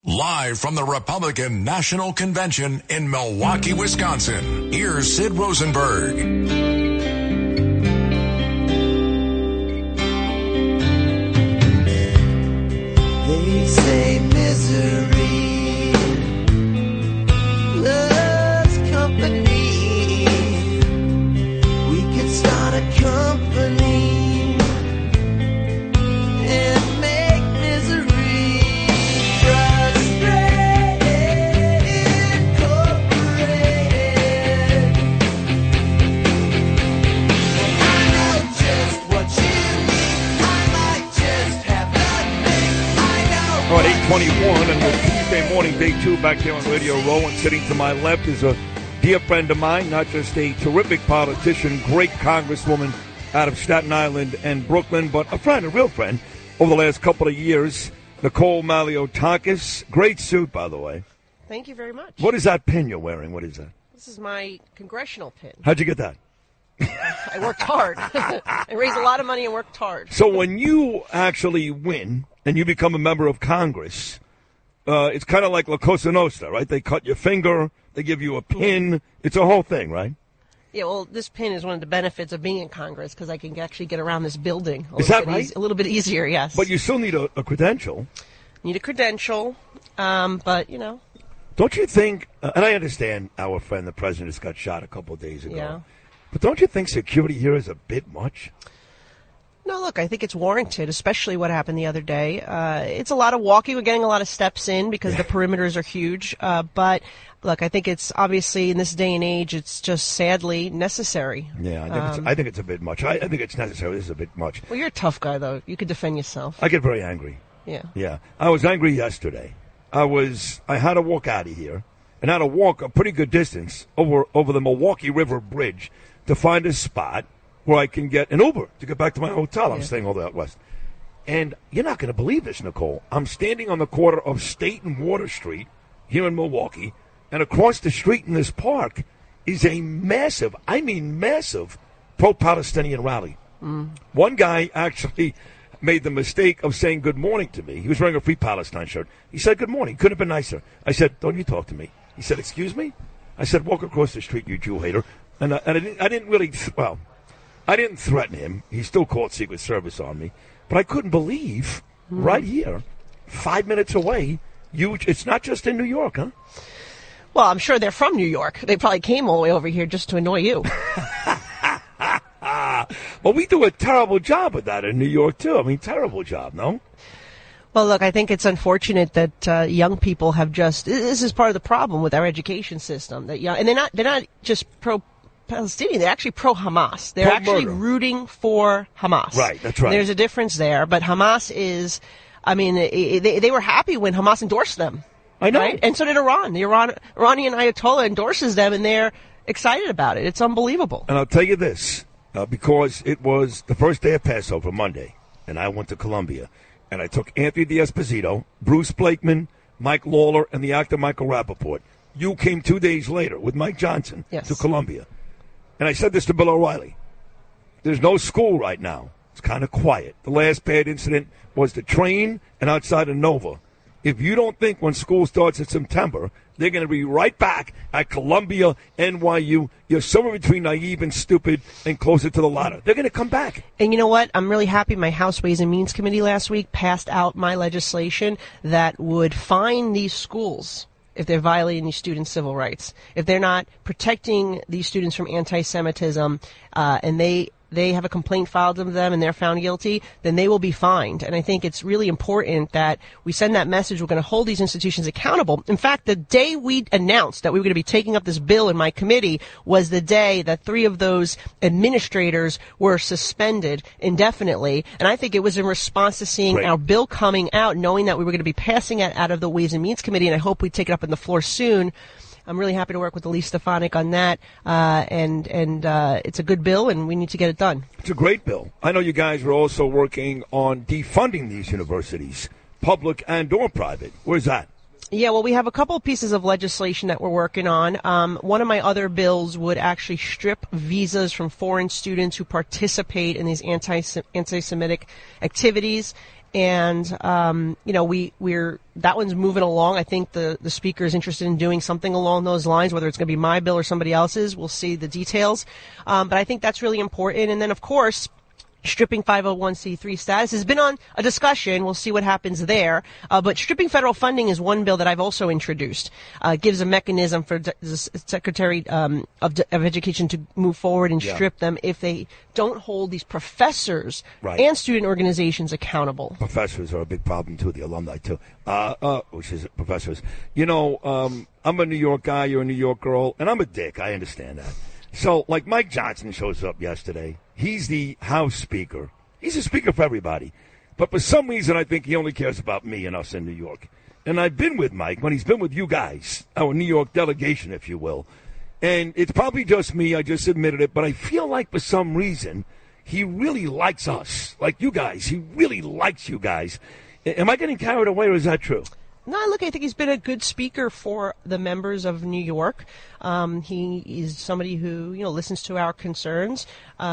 Live from the Republican National Convention in Milwaukee, Wisconsin, here's Sid Rosenberg. They say misery loves company. We could start a company and make misery frustrated, incorporated. I know just what you need. I might just have nothing. All right, 8:21 and the Tuesday morning, day two, back here on Radio Row. And sitting to my left is a dear friend of mine, not just a terrific politician, great congresswoman out of Staten Island and Brooklyn, but a friend, a real friend, over the last couple of years, Nicole Malliotakis. Great suit, by the way. Thank you very much. What is that pin you're wearing? What is that? This is my congressional pin. How'd you get that? I worked hard. I raised a lot of money and worked hard. So when you actually win and you become a member of Congress, it's kind of like La Cosa Nostra, right? They cut your finger, they give you a pin. It's a whole thing, right? Yeah, well, this pin is one of the benefits of being in Congress because I can actually get around this building. Is that right? A little bit easier, yes. But you still need a credential. Need a credential, but, you know. Don't you think, and I understand our friend, the president, just got shot a couple of days ago. Yeah. But don't you think security here is a bit much? No, look, I think it's warranted, especially what happened the other day. It's a lot of walking. We're getting a lot of steps in because the perimeters are huge. But, look, I think it's obviously in this day and age, it's just sadly necessary. Yeah, I think it's a bit much. I think it's necessary. This is a bit much. Well, you're a tough guy, though. You could defend yourself. I get very angry. Yeah. Yeah. I was angry yesterday. I had to walk out of here and had to walk a pretty good distance over the Milwaukee River Bridge to find a spot where I can get an Uber to get back to my hotel. I'm staying all the way out west. And you're not going to believe this, Nicole. I'm standing on the corner of State and Water Street here in Milwaukee, and across the street in this park is a massive, I mean massive, pro-Palestinian rally. One guy actually made the mistake of saying good morning to me. He was wearing a Free Palestine shirt. He said good morning. Couldn't have been nicer. I said, don't you talk to me. He said, excuse me? I said, walk across the street, you Jew hater. And I didn't really, I didn't threaten him. He still called Secret Service on me. But I couldn't believe, right here, 5 minutes away, it's not just in New York, huh? Well, I'm sure they're from New York. They probably came all the way over here just to annoy you. Well, we do a terrible job with that in New York, too. I mean, terrible job, no? Well, look, I think it's unfortunate that young people have this is part of the problem with our education system. And they're not just pro-Palestinian, they're actually pro-Hamas. They're actually rooting for Hamas. Right, that's right. There's a difference there, but Hamas is, I mean, they were happy when Hamas endorsed them. I know. Right? And so did Iran. The Iranian Ayatollah endorses them, and they're excited about it. It's unbelievable. And I'll tell you this, because it was the first day of Passover, Monday, and I went to Columbia, and I took Anthony D'Esposito, Bruce Blakeman, Mike Lawler, and the actor Michael Rappaport. You came 2 days later with Mike Johnson to Columbia. And I said this to Bill O'Reilly. There's no school right now. It's kind of quiet. The last bad incident was the train and outside of Nova. If you don't think when school starts in September, they're going to be right back at Columbia, NYU, you're somewhere between naive and stupid and closer to the latter. They're going to come back. And you know what? I'm really happy my House Ways and Means Committee last week passed out my legislation that would fine these schools if they're violating these students' civil rights. If they're not protecting these students from anti-Semitism, and they have a complaint filed to them and they're found guilty, then they will be fined. And I think it's really important that we send that message. We're going to hold these institutions accountable. In fact, the day we announced that we were going to be taking up this bill in my committee was the day that 3 of those administrators were suspended indefinitely. And I think it was in response to seeing our bill coming out, knowing that we were going to be passing it out of the Ways and Means Committee, and I hope we take it up on the floor soon. I'm really happy to work with Elise Stefanik on that, and it's a good bill, and we need to get it done. It's a great bill. I know you guys were also working on defunding these universities, public and or private. Where's that? Yeah, well, we have a couple of pieces of legislation that we're working on. One of my other bills would actually strip visas from foreign students who participate in these anti-Semitic activities. And, that one's moving along. I think the speaker is interested in doing something along those lines, whether it's going to be my bill or somebody else's. We'll see the details. But I think that's really important. And then, of course, stripping 501c3 status has been on a discussion. We'll see what happens there. But stripping federal funding is one bill that I've also introduced. Gives a mechanism for the Secretary of Education to move forward and strip them if they don't hold these professors and student organizations accountable. Professors are a big problem, too, the alumni, too, which is professors. I'm a New York guy, you're a New York girl, and I'm a dick. I understand that. So, like, Mike Johnson shows up yesterday. He's the House Speaker. He's a speaker for everybody. But for some reason, I think he only cares about me and us in New York. And I've been with Mike when he's been with you guys, our New York delegation, if you will. And it's probably just me. I just admitted it. But I feel like for some reason, he really likes us. Like you guys. He really likes you guys. Am I getting carried away, or is that true? No, look, I think he's been a good speaker for the members of New York. He is somebody who, listens to our concerns. He's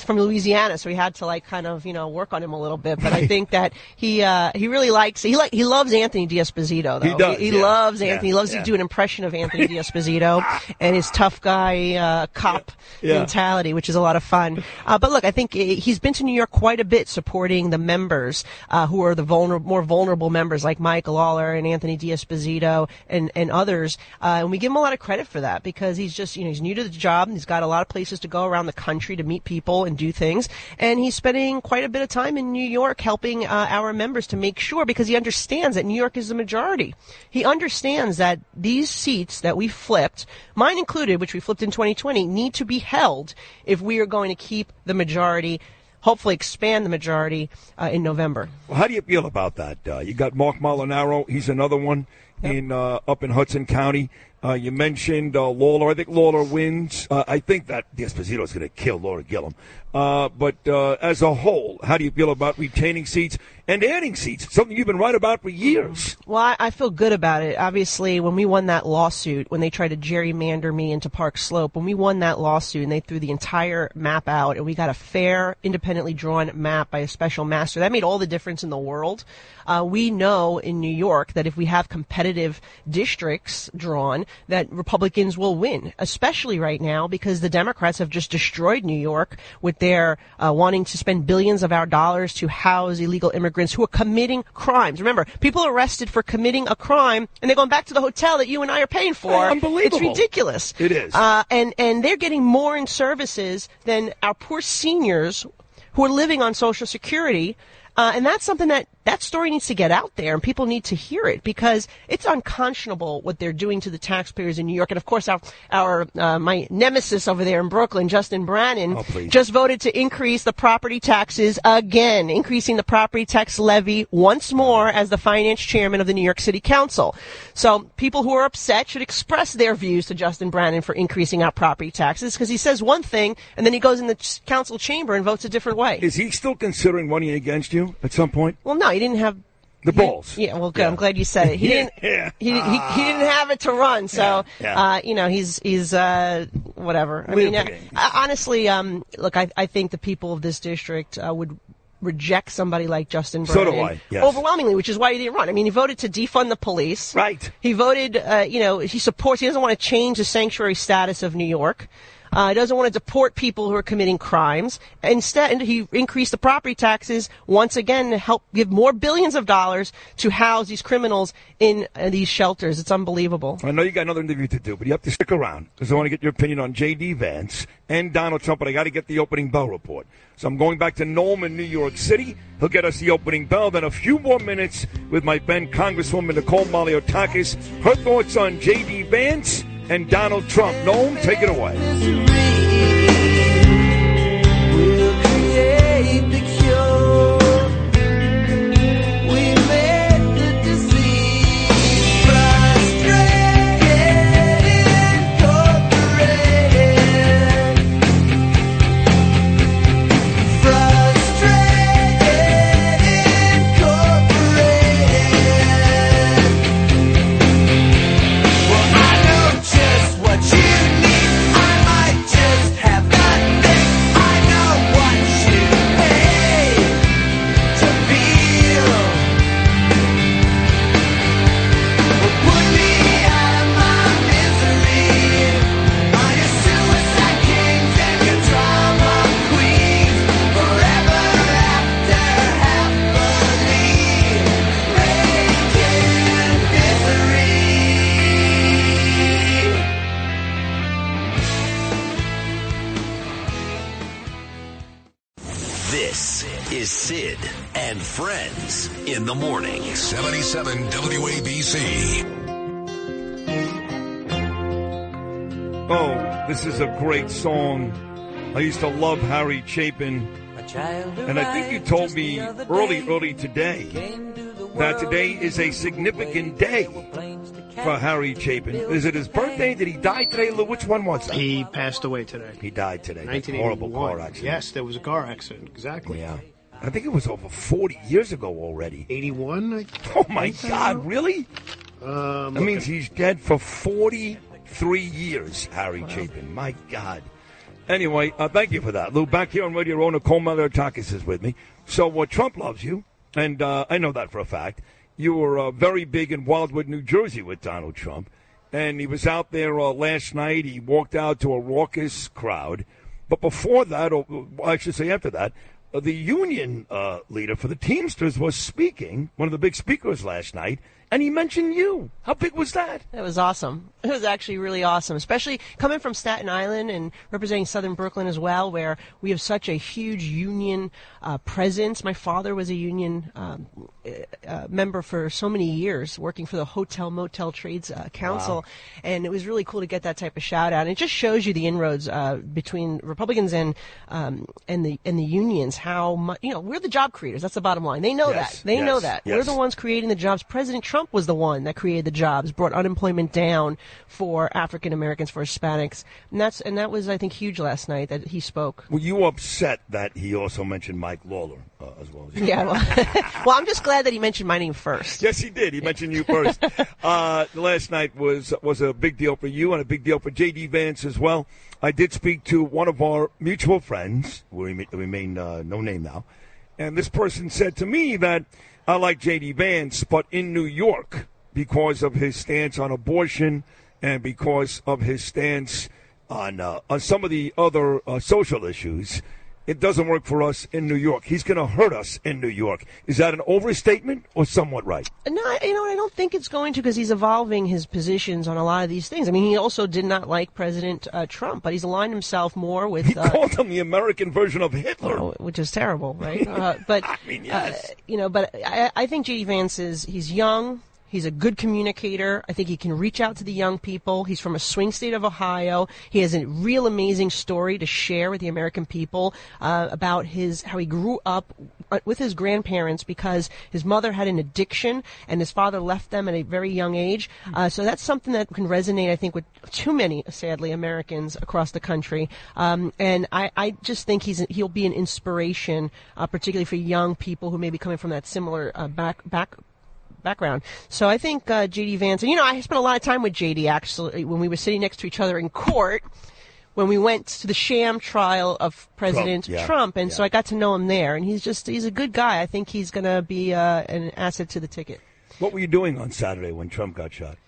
from Louisiana, so we had to work on him a little bit. But I think that he really he loves Anthony D'Esposito, though. He does. He loves Anthony. He loves to do an impression of Anthony D'Esposito and his tough guy, cop mentality, which is a lot of fun. But look, I think he's been to New York quite a bit supporting the members, who are the more vulnerable members like Mike Lawler and Anthony D'Esposito and others. And we give him a lot of credit for that because he's just, he's new to the job. He's got a lot of places to go around the country to meet people and do things. And he's spending quite a bit of time in New York helping our members to make sure, because he understands that New York is the majority. He understands that these seats that we flipped, mine included, which we flipped in 2020, need to be held if we are going to keep the majority, hopefully expand the majority in November. Well, how do you feel about that? You got Mark Molinaro. He's another one up in Hudson County. You mentioned Lawler. I think Lawler wins. I think that D'Esposito is going to kill Laura Gillum. But as a whole, how do you feel about retaining seats and adding seats? Something you've been right about for years. Well, I feel good about it. Obviously, when we won that lawsuit, when they tried to gerrymander me into Park Slope, when we won that lawsuit and they threw the entire map out and we got a fair, independently drawn map by a special master, that made all the difference in the world. We know in New York that if we have competitive districts drawn, that Republicans will win, especially right now because the Democrats have just destroyed New York with their wanting to spend billions of our dollars to house illegal immigrants who are committing crimes. Remember, people are arrested for committing a crime, and they're going back to the hotel that you and I are paying for. Unbelievable. It's ridiculous. It is. And they're getting more in services than our poor seniors who are living on Social Security. And that's something that story needs to get out there, and people need to hear it because it's unconscionable what they're doing to the taxpayers in New York. And of course, my nemesis over there in Brooklyn, Justin Brannan, just voted to increase the property taxes again, increasing the property tax levy once more as the finance chairman of the New York City Council. So people who are upset should express their views to Justin Brannan for increasing our property taxes because he says one thing and then he goes in the council chamber and votes a different way. Is he still considering running against you at some point? Well, no, he didn't have the balls. Yeah, well, good. Yeah. I'm glad you said it. He didn't. He didn't have it to run. So, he's whatever. I mean, honestly, look, I think the people of this district would reject somebody like Justin Brannan. So do I. Yes. Overwhelmingly, which is why he didn't run. I mean, he voted to defund the police. Right. He voted. He doesn't want to change the sanctuary status of New York. He doesn't want to deport people who are committing crimes. Instead, he increased the property taxes once again to help give more billions of dollars to house these criminals in these shelters. It's unbelievable. I know you got another interview to do, but you have to stick around because I want to get your opinion on J.D. Vance and Donald Trump, but I got to get the opening bell report. So I'm going back to Noam in New York City. He'll get us the opening bell. Then a few more minutes with my friend Congresswoman Nicole Malliotakis. Her thoughts on J.D. Vance and Donald Trump. Noam, take it away. We'll create the cure. We made the disease frustrated, incorporated. Frustrated, incorporated. Well, I know just what you need. I might in the morning. 77 WABC. Oh, this is a great song. I used to love Harry Chapin. And I think you told me early today that today is a significant day for Harry Chapin. Is it his birthday? Did he die today, Lou? Which one was that? He passed away today. He died today. That 1981. horrible car accident. Yes, there was a car accident. Exactly. Yeah. I think it was over 40 years ago already. 81? Oh, my God. Really? That means he's dead for 43 years, Harry Chapin. My God. Anyway, thank you for that, Lou. Back here on Radio Row, Nicole Malliotakis is with me. So Trump loves you, and I know that for a fact. You were very big in Wildwood, New Jersey with Donald Trump, and he was out there last night. He walked out to a raucous crowd. But before that, or I should say after that, the union leader for the Teamsters was speaking, one of the big speakers last night, and he mentioned you. How big was that? That was awesome. It was actually really awesome, especially coming from Staten Island and representing Southern Brooklyn as well, where we have such a huge union presence. My father was a union member for so many years, working for the Hotel Motel Trades Council, and it was really cool to get that type of shout out. And it just shows you the inroads between Republicans and the unions. How much, we're the job creators. That's the bottom line. They know that. They know that. Yes. We're the ones creating the jobs. President Trump was the one that created the jobs, brought unemployment down for African Americans, for Hispanics, and that was, I think, huge last night that he spoke. Were you upset that he also mentioned Mike Lawler as well? Yeah, well, I'm just glad that he mentioned my name first. Yes, he did. He mentioned you first. Last night was a big deal for you and a big deal for J.D. Vance as well. I did speak to one of our mutual friends, who remain no name now, and this person said to me that I like J.D. Vance, but in New York, because of his stance on abortion and because of his stance on some of the other social issues, it doesn't work for us in New York. He's going to hurt us in New York. Is that an overstatement or somewhat right? No, I don't think it's going to, because he's evolving his positions on a lot of these things. I mean, he also did not like President Trump, but he's aligned himself more with... He called him the American version of Hitler. Which is terrible, right? But I mean, yes. But I think J.D. Vance he's young. He's a good communicator. I think he can reach out to the young people. He's from a swing state of Ohio. He has a real amazing story to share with the American people about how he grew up with his grandparents because his mother had an addiction and his father left them at a very young age. So that's something that can resonate, I think, with too many, sadly, Americans across the country. And I just think he'll be an inspiration, particularly for young people who may be coming from that similar background. So I think J.D. Vance, and I spent a lot of time with J.D. actually when we were sitting next to each other in court when we went to the sham trial of President Trump, and so I got to know him there, and he's a good guy. I think he's going to be an asset to the ticket. What were you doing on Saturday when Trump got shot?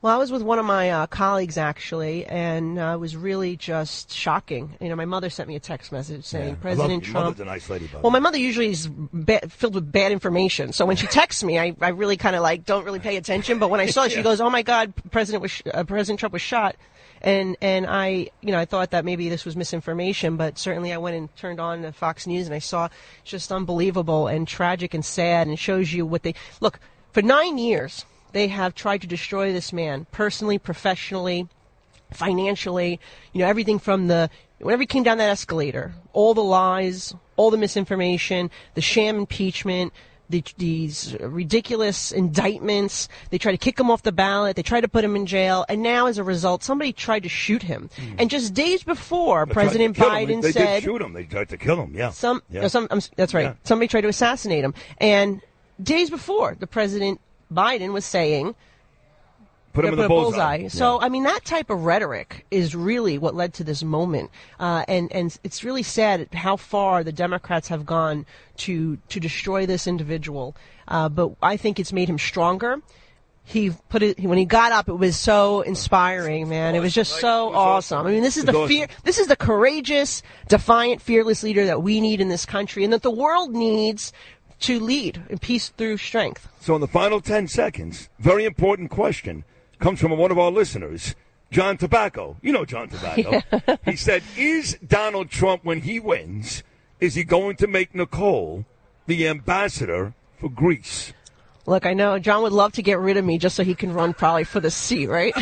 Well, I was with one of my colleagues, actually, and it was really just shocking. My mother sent me a text message saying, President Trump... Your mother's a nice lady, by the way. Well, my mother usually is filled with bad information, so when she texts me, I really kind of don't really pay attention, but when I saw it, she goes, oh my God, President Trump was shot. And I thought that maybe this was misinformation, but certainly I went and turned on Fox News, and I saw just unbelievable and tragic and sad, and it shows you what look, for 9 years... They have tried to destroy this man personally, professionally, financially, everything from whenever he came down that escalator, all the lies, all the misinformation, the sham impeachment, these ridiculous indictments. They tried to kick him off the ballot. They tried to put him in jail. And now, as a result, somebody tried to shoot him. And just days before, President Biden said... They did shoot him. They tried to kill him, yeah. That's right. Yeah. Somebody tried to assassinate him. And days before, the President... Biden was saying, put him in the bullseye. Yeah. So, I mean, that type of rhetoric is really what led to this moment. And it's really sad how far the Democrats have gone to destroy this individual. But I think it's made him stronger. When he got up, it was so inspiring, man. It was just so awesome. I mean, this is this is the courageous, defiant, fearless leader that we need in this country and that the world needs to lead in peace through strength. So in the final 10 seconds, very important question comes from one of our listeners, John Tobacco. You know John Tobacco. Yeah. He said, is Donald Trump, when he wins, is he going to make Nicole the ambassador for Greece? Look, I know John would love to get rid of me just so he can run probably for the seat, right?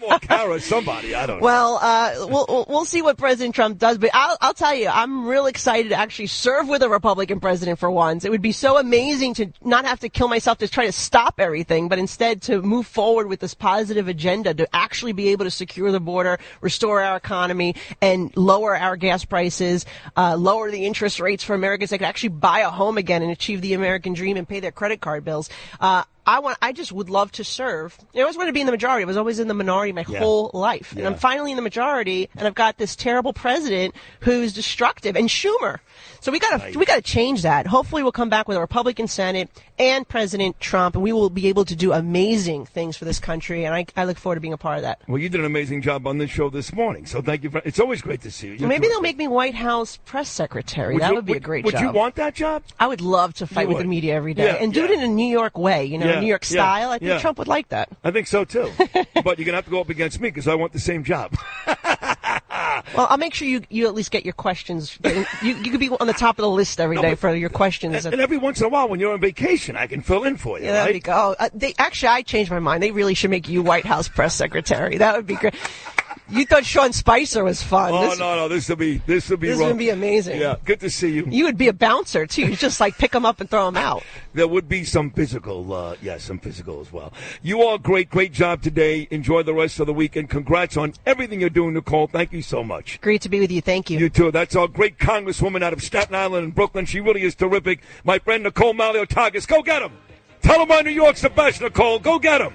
Or Kara, somebody, I don't know. Well, we'll see what President Trump does, but I'll tell you, I'm real excited to actually serve with a Republican president for once. It would be so amazing to not have to kill myself to try to stop everything, but instead to move forward with this positive agenda to actually be able to secure the border, restore our economy, and lower our gas prices, lower the interest rates for Americans that could actually buy a home again and achieve the American dream and pay their credit card bills. I just would love to serve. I always wanted to be in the majority. I was always in the minority my whole life. And I'm finally in the majority, and I've got this terrible president who's destructive, and Schumer. So we gotta change that. Hopefully we'll come back with a Republican Senate and President Trump, and we will be able to do amazing things for this country, and I look forward to being a part of that. Well, you did an amazing job on this show this morning, so thank you. It's always great to see you. Maybe they'll make me White House press secretary. That would be a great job. Would you want that job? I would love to fight with the media every day and do it in a New York way, New York style. I think Trump would like that. I think so, too. But you're going to have to go up against me because I want the same job. Well, I'll make sure you at least get your questions. You could be on the top of the list every day for your questions. And every once in a while when you're on vacation, I can fill in for you, yeah, that'd be good. Actually, I changed my mind. They really should make you White House press secretary. That would be great. You thought Sean Spicer was fun. Oh, no. This would be This would be amazing. Yeah, good to see you. You would be a bouncer, too. You just, pick them up and throw them out. There would be some physical, some physical as well. You all great job today. Enjoy the rest of the weekend. Congrats on everything you're doing, Nicole. Thank you so much. Great to be with you. Thank you. You too. That's our great Congresswoman out of Staten Island and Brooklyn. She really is terrific. My friend Nicole Malliotakis. Go get him. Tell him why New York's the best, Nicole. Go get him.